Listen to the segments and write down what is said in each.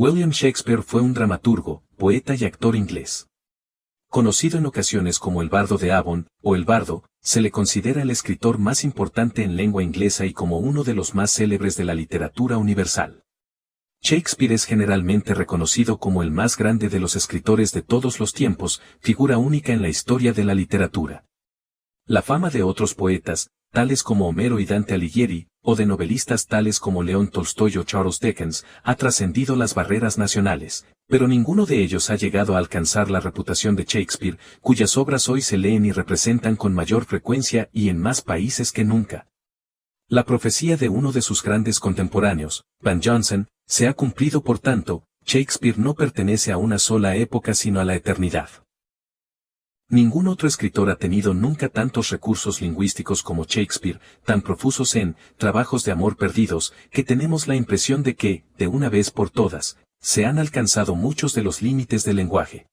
William Shakespeare fue un dramaturgo, poeta y actor inglés. Conocido en ocasiones como el Bardo de Avon, o el Bardo, se le considera el escritor más importante en lengua inglesa y como uno de los más célebres de la literatura universal. Shakespeare es generalmente reconocido como el más grande de los escritores de todos los tiempos, figura única en la historia de la literatura. La fama de otros poetas, tales como Homero y Dante Alighieri, o de novelistas tales como León Tolstoy o Charles Dickens, ha trascendido las barreras nacionales, pero ninguno de ellos ha llegado a alcanzar la reputación de Shakespeare, cuyas obras hoy se leen y representan con mayor frecuencia y en más países que nunca. La profecía de uno de sus grandes contemporáneos, Ben Jonson, se ha cumplido. Por tanto, Shakespeare no pertenece a una sola época sino a la eternidad. Ningún otro escritor ha tenido nunca tantos recursos lingüísticos como Shakespeare, tan profusos en trabajos de amor perdidos, que tenemos la impresión de que, de una vez por todas, se han alcanzado muchos de los límites del lenguaje.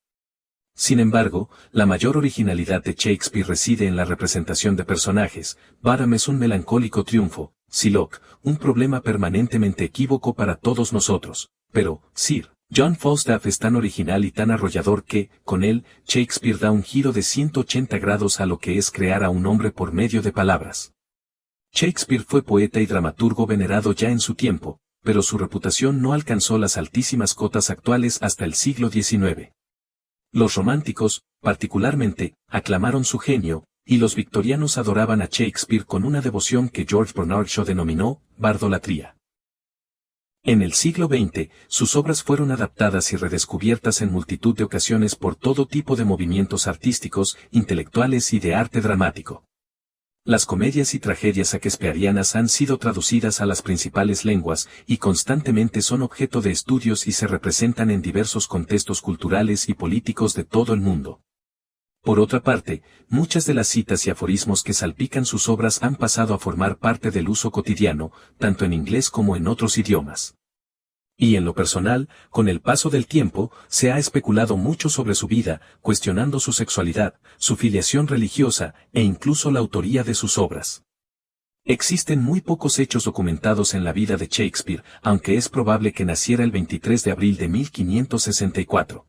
Sin embargo, la mayor originalidad de Shakespeare reside en la representación de personajes. Barham es un melancólico triunfo, Shylock, un problema permanentemente equívoco para todos nosotros, pero, Sir John Falstaff es tan original y tan arrollador que, con él, Shakespeare da un giro de 180 grados a lo que es crear a un hombre por medio de palabras. Shakespeare fue poeta y dramaturgo venerado ya en su tiempo, pero su reputación no alcanzó las altísimas cotas actuales hasta el siglo XIX. Los románticos, particularmente, aclamaron su genio, y los victorianos adoraban a Shakespeare con una devoción que George Bernard Shaw denominó bardolatría. En el siglo XX, sus obras fueron adaptadas y redescubiertas en multitud de ocasiones por todo tipo de movimientos artísticos, intelectuales y de arte dramático. Las comedias y tragedias shakespearianas han sido traducidas a las principales lenguas y constantemente son objeto de estudios y se representan en diversos contextos culturales y políticos de todo el mundo. Por otra parte, muchas de las citas y aforismos que salpican sus obras han pasado a formar parte del uso cotidiano, tanto en inglés como en otros idiomas. Y en lo personal, con el paso del tiempo, se ha especulado mucho sobre su vida, cuestionando su sexualidad, su filiación religiosa, e incluso la autoría de sus obras. Existen muy pocos hechos documentados en la vida de Shakespeare, aunque es probable que naciera el 23 de abril de 1564.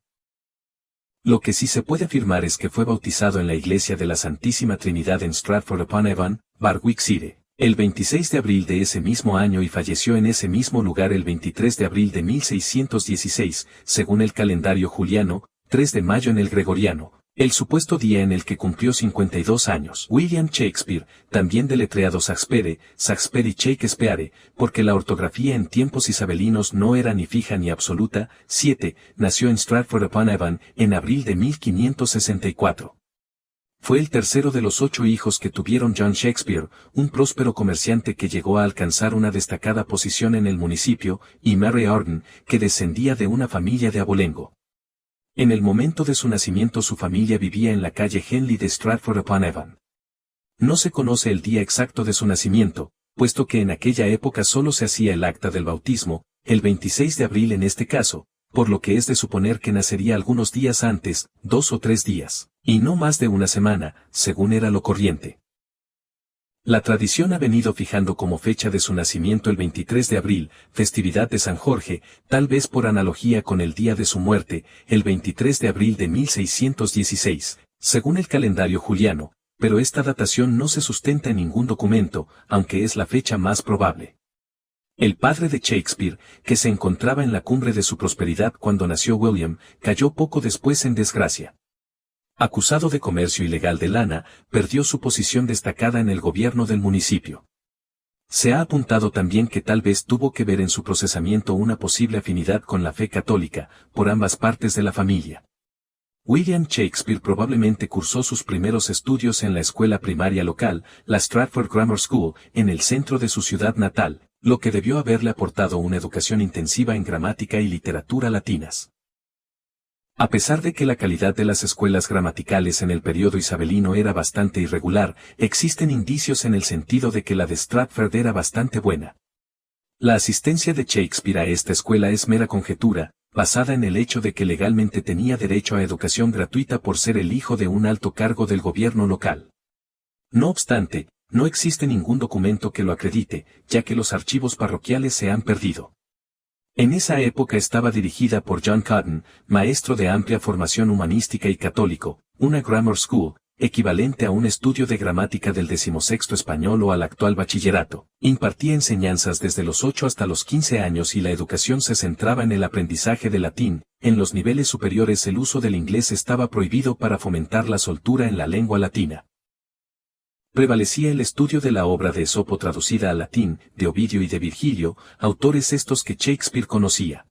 Lo que sí se puede afirmar es que fue bautizado en la iglesia de la Santísima Trinidad en Stratford-upon-Avon, Warwickshire, el 26 de abril de ese mismo año y falleció en ese mismo lugar el 23 de abril de 1616, según el calendario juliano, 3 de mayo en el gregoriano, el supuesto día en el que cumplió 52 años. William Shakespeare, también deletreado Shakespeare y Shakespeare, porque la ortografía en tiempos isabelinos no era ni fija ni absoluta. 7, nació en Stratford-upon-Avon en abril de 1564. Fue el tercero de los 8 hijos que tuvieron John Shakespeare, un próspero comerciante que llegó a alcanzar una destacada posición en el municipio, y Mary Arden, que descendía de una familia de abolengo. En el momento de su nacimiento su familia vivía en la calle Henley de Stratford-upon-Avon. No se conoce el día exacto de su nacimiento, puesto que en aquella época solo se hacía el acta del bautismo, el 26 de abril en este caso, por lo que es de suponer que nacería algunos días antes, 2 o 3 días, y no más de una semana, según era lo corriente. La tradición ha venido fijando como fecha de su nacimiento el 23 de abril, festividad de San Jorge, tal vez por analogía con el día de su muerte, el 23 de abril de 1616, según el calendario juliano, pero esta datación no se sustenta en ningún documento, aunque es la fecha más probable. El padre de Shakespeare, que se encontraba en la cumbre de su prosperidad cuando nació William, cayó poco después en desgracia. Acusado de comercio ilegal de lana, perdió su posición destacada en el gobierno del municipio. Se ha apuntado también que tal vez tuvo que ver en su procesamiento una posible afinidad con la fe católica, por ambas partes de la familia. William Shakespeare probablemente cursó sus primeros estudios en la escuela primaria local, la Stratford Grammar School, en el centro de su ciudad natal, lo que debió haberle aportado una educación intensiva en gramática y literatura latinas. A pesar de que la calidad de las escuelas gramaticales en el periodo isabelino era bastante irregular, existen indicios en el sentido de que la de Stratford era bastante buena. La asistencia de Shakespeare a esta escuela es mera conjetura, basada en el hecho de que legalmente tenía derecho a educación gratuita por ser el hijo de un alto cargo del gobierno local. No obstante, no existe ningún documento que lo acredite, ya que los archivos parroquiales se han perdido. En esa época estaba dirigida por John Cotton, maestro de amplia formación humanística y católico, una grammar school, equivalente a un estudio de gramática del 16º español o al actual bachillerato. Impartía enseñanzas desde los 8 hasta los 15 años y la educación se centraba en el aprendizaje de latín. En los niveles superiores el uso del inglés estaba prohibido para fomentar la soltura en la lengua latina. Prevalecía el estudio de la obra de Esopo traducida al latín, de Ovidio y de Virgilio, autores estos que Shakespeare conocía.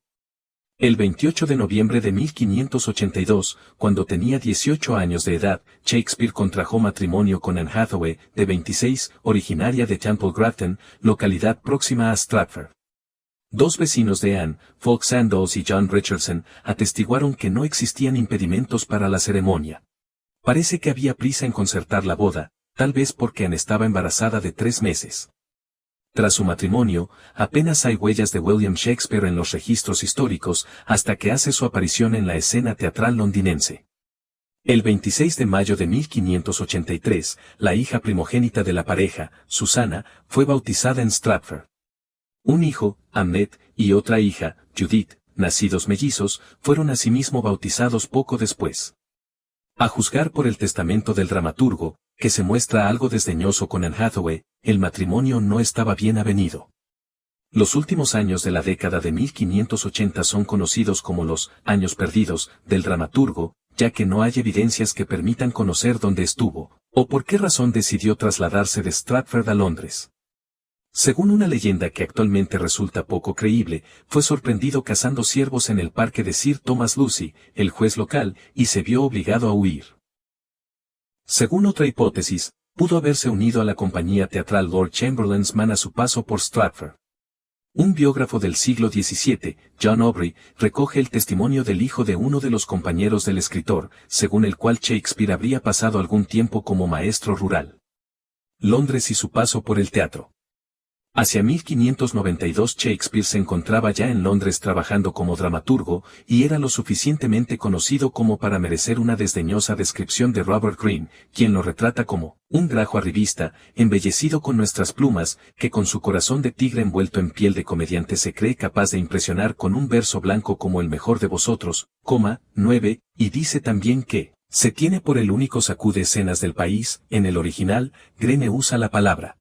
El 28 de noviembre de 1582, cuando tenía 18 años de edad, Shakespeare contrajo matrimonio con Anne Hathaway, de 26, originaria de Temple Grafton, localidad próxima a Stratford. Dos vecinos de Anne, Fulk Sandoz y John Richardson, atestiguaron que no existían impedimentos para la ceremonia. Parece que había prisa en concertar la boda, tal vez porque Anne estaba embarazada de 3 meses. Tras su matrimonio, apenas hay huellas de William Shakespeare en los registros históricos, hasta que hace su aparición en la escena teatral londinense. El 26 de mayo de 1583, la hija primogénita de la pareja, Susana, fue bautizada en Stratford. Un hijo, Hamlet, y otra hija, Judith, nacidos mellizos, fueron asimismo bautizados poco después. A juzgar por el testamento del dramaturgo, que se muestra algo desdeñoso con Anne Hathaway, el matrimonio no estaba bien avenido. Los últimos años de la década de 1580 son conocidos como los años perdidos del dramaturgo, ya que no hay evidencias que permitan conocer dónde estuvo, o por qué razón decidió trasladarse de Stratford a Londres. Según una leyenda que actualmente resulta poco creíble, fue sorprendido cazando ciervos en el parque de Sir Thomas Lucy, el juez local, y se vio obligado a huir. Según otra hipótesis, pudo haberse unido a la compañía teatral Lord Chamberlain's Man a su paso por Stratford. Un biógrafo del siglo XVII, John Aubrey, recoge el testimonio del hijo de uno de los compañeros del escritor, según el cual Shakespeare habría pasado algún tiempo como maestro rural. Londres y su paso por el teatro. Hacia 1592 Shakespeare se encontraba ya en Londres trabajando como dramaturgo, y era lo suficientemente conocido como para merecer una desdeñosa descripción de Robert Greene, quien lo retrata como un grajo arribista, embellecido con nuestras plumas, que con su corazón de tigre envuelto en piel de comediante se cree capaz de impresionar con un verso blanco como el mejor de vosotros, 9, y dice también que se tiene por el único sacude escenas del país. En el original, Greene usa la palabra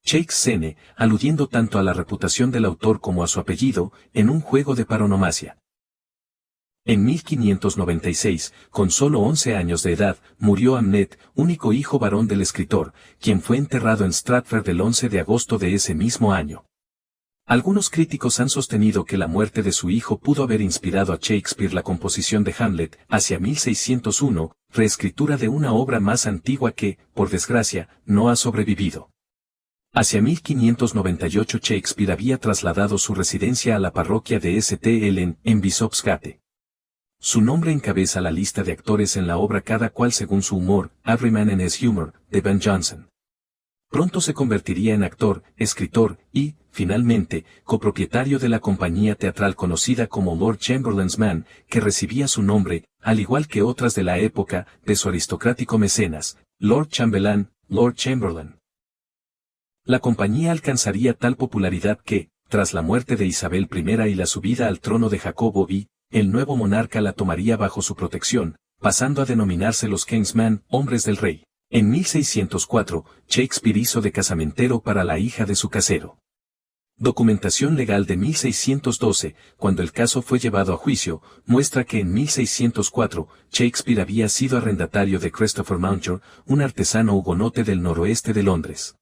Shakespeare, aludiendo tanto a la reputación del autor como a su apellido, en un juego de paronomasia. En 1596, con solo 11 años de edad, murió Hamlet, único hijo varón del escritor, quien fue enterrado en Stratford el 11 de agosto de ese mismo año. Algunos críticos han sostenido que la muerte de su hijo pudo haber inspirado a Shakespeare la composición de Hamlet, hacia 1601, reescritura de una obra más antigua que, por desgracia, no ha sobrevivido. Hacia 1598 Shakespeare había trasladado su residencia a la parroquia de St. Ellen, en Bishopsgate. Su nombre encabeza la lista de actores en la obra Cada cual según su humor, Every Man in His Humor, de Ben Jonson. Pronto se convertiría en actor, escritor y, finalmente, copropietario de la compañía teatral conocida como Lord Chamberlain's Man, que recibía su nombre, al igual que otras de la época, de su aristocrático mecenas, Lord Chamberlain, Lord Chamberlain. La compañía alcanzaría tal popularidad que, tras la muerte de Isabel I y la subida al trono de Jacobo I, el nuevo monarca la tomaría bajo su protección, pasando a denominarse los Kingsmen, hombres del rey. En 1604, Shakespeare hizo de casamentero para la hija de su casero. Documentación legal de 1612, cuando el caso fue llevado a juicio, muestra que en 1604, Shakespeare había sido arrendatario de Christopher Mountjoy, un artesano hugonote del noroeste de Londres.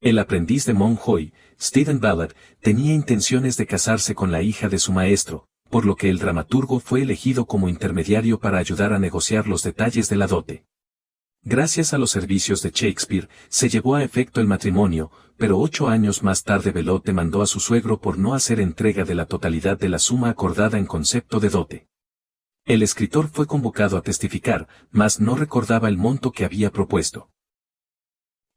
El aprendiz de Mountjoy, Stephen Ballard, tenía intenciones de casarse con la hija de su maestro, por lo que el dramaturgo fue elegido como intermediario para ayudar a negociar los detalles de la dote. Gracias a los servicios de Shakespeare, se llevó a efecto el matrimonio, pero 8 años más tarde Bellot demandó a su suegro por no hacer entrega de la totalidad de la suma acordada en concepto de dote. El escritor fue convocado a testificar, mas no recordaba el monto que había propuesto.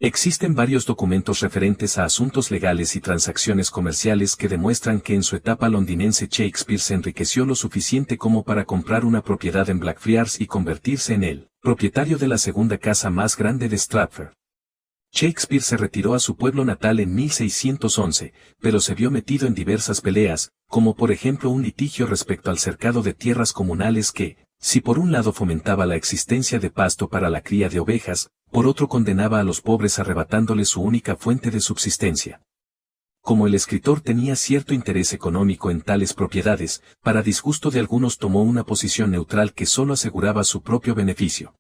Existen varios documentos referentes a asuntos legales y transacciones comerciales que demuestran que en su etapa londinense Shakespeare se enriqueció lo suficiente como para comprar una propiedad en Blackfriars y convertirse en el propietario de la segunda casa más grande de Stratford. Shakespeare se retiró a su pueblo natal en 1611, pero se vio metido en diversas peleas, como por ejemplo un litigio respecto al cercado de tierras comunales que, si por un lado fomentaba la existencia de pasto para la cría de ovejas, por otro condenaba a los pobres arrebatándoles su única fuente de subsistencia. Como el escritor tenía cierto interés económico en tales propiedades, para disgusto de algunos tomó una posición neutral que solo aseguraba su propio beneficio.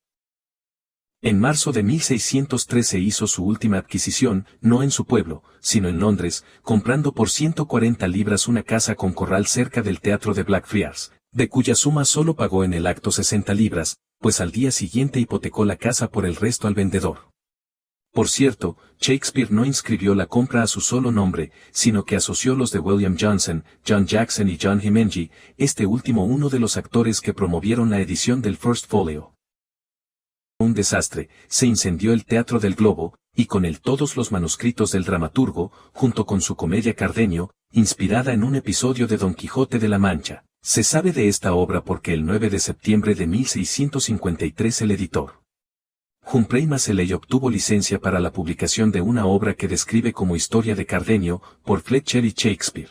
En marzo de 1613 hizo su última adquisición, no en su pueblo, sino en Londres, comprando por 140 libras una casa con corral cerca del teatro de Blackfriars, de cuya suma solo pagó en el acto 60 libras, pues al día siguiente hipotecó la casa por el resto al vendedor. Por cierto, Shakespeare no inscribió la compra a su solo nombre, sino que asoció los de William Johnson, John Jackson y John Himenji, este último uno de los actores que promovieron la edición del First Folio. Un desastre, se incendió el Teatro del Globo, y con él todos los manuscritos del dramaturgo, junto con su comedia Cardenio, inspirada en un episodio de Don Quijote de la Mancha. Se sabe de esta obra porque el 9 de septiembre de 1653 el editor Humphrey Macaulay obtuvo licencia para la publicación de una obra que describe como historia de Cardenio, por Fletcher y Shakespeare.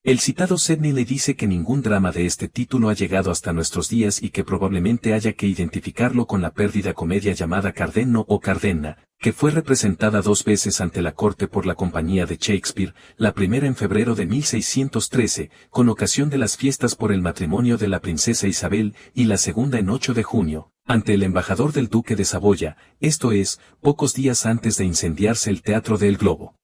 El citado Sedney le dice que ningún drama de este título ha llegado hasta nuestros días y que probablemente haya que identificarlo con la perdida comedia llamada Cardenio o Cardenna, que fue representada 2 veces ante la corte por la compañía de Shakespeare, la primera en febrero de 1613, con ocasión de las fiestas por el matrimonio de la princesa Isabel, y la segunda en 8 de junio, ante el embajador del duque de Saboya, esto es, pocos días antes de incendiarse el Teatro del Globo.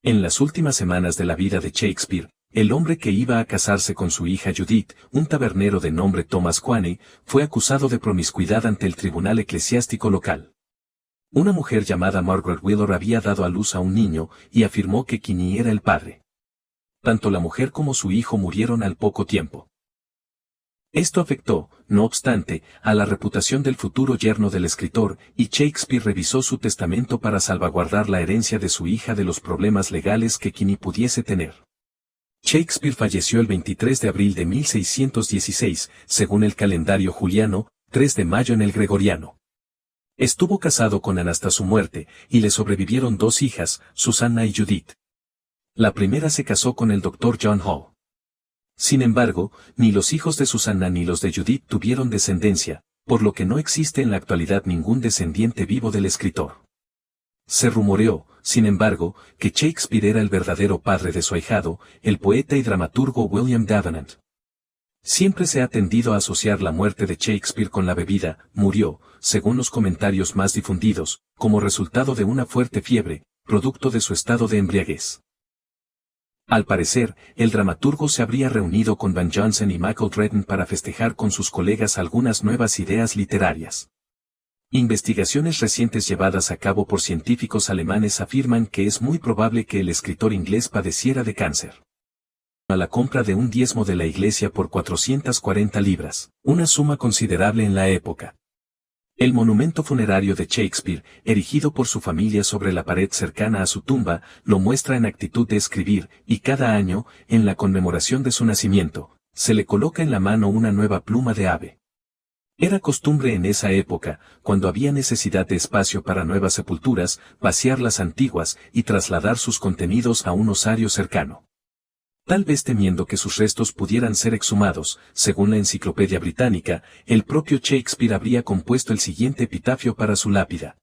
En las últimas semanas de la vida de Shakespeare, el hombre que iba a casarse con su hija Judith, un tabernero de nombre Thomas Quaney, fue acusado de promiscuidad ante el tribunal eclesiástico local. Una mujer llamada Margaret Wheeler había dado a luz a un niño, y afirmó que Queenie era el padre. Tanto la mujer como su hijo murieron al poco tiempo. Esto afectó, no obstante, a la reputación del futuro yerno del escritor, y Shakespeare revisó su testamento para salvaguardar la herencia de su hija de los problemas legales que Queenie pudiese tener. Shakespeare falleció el 23 de abril de 1616, según el calendario juliano, 3 de mayo en el gregoriano. Estuvo casado con Anne hasta su muerte, y le sobrevivieron 2 hijas, Susanna y Judith. La primera se casó con el Dr. John Hall. Sin embargo, ni los hijos de Susanna ni los de Judith tuvieron descendencia, por lo que no existe en la actualidad ningún descendiente vivo del escritor. Se rumoreó, sin embargo, que Shakespeare era el verdadero padre de su ahijado, el poeta y dramaturgo William Davenant. Siempre se ha tendido a asociar la muerte de Shakespeare con la bebida. Murió, según los comentarios más difundidos, como resultado de una fuerte fiebre, producto de su estado de embriaguez. Al parecer, el dramaturgo se habría reunido con Van Johnson y Michael Drayton para festejar con sus colegas algunas nuevas ideas literarias. Investigaciones recientes llevadas a cabo por científicos alemanes afirman que es muy probable que el escritor inglés padeciera de cáncer. A la compra de un diezmo de la iglesia por 440 libras, una suma considerable en la época. El monumento funerario de Shakespeare, erigido por su familia sobre la pared cercana a su tumba, lo muestra en actitud de escribir, y cada año, en la conmemoración de su nacimiento, se le coloca en la mano una nueva pluma de ave. Era costumbre en esa época, cuando había necesidad de espacio para nuevas sepulturas, vaciar las antiguas y trasladar sus contenidos a un osario cercano. Tal vez temiendo que sus restos pudieran ser exhumados, según la Enciclopedia Británica, el propio Shakespeare habría compuesto el siguiente epitafio para su lápida.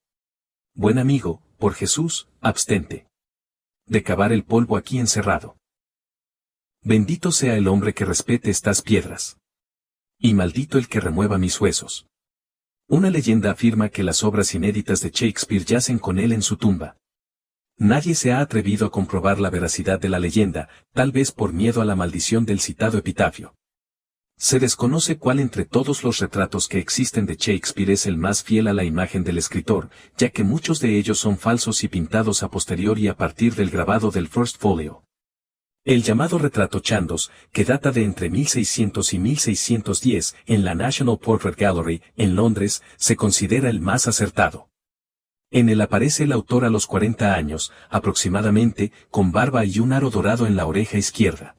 Buen amigo, por Jesús, abstente de cavar el polvo aquí encerrado. Bendito sea el hombre que respete estas piedras. Y maldito el que remueva mis huesos. Una leyenda afirma que las obras inéditas de Shakespeare yacen con él en su tumba. Nadie se ha atrevido a comprobar la veracidad de la leyenda, tal vez por miedo a la maldición del citado epitafio. Se desconoce cuál entre todos los retratos que existen de Shakespeare es el más fiel a la imagen del escritor, ya que muchos de ellos son falsos y pintados a posteriori a partir del grabado del First Folio. El llamado retrato Chandos, que data de entre 1600 y 1610 en la National Portrait Gallery, en Londres, se considera el más acertado. En él aparece el autor a los 40 años, aproximadamente, con barba y un aro dorado en la oreja izquierda.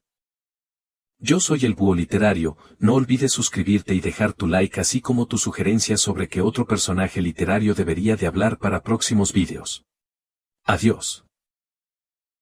Yo soy el Búho Literario, no olvides suscribirte y dejar tu like así como tus sugerencias sobre qué otro personaje literario debería de hablar para próximos vídeos. Adiós.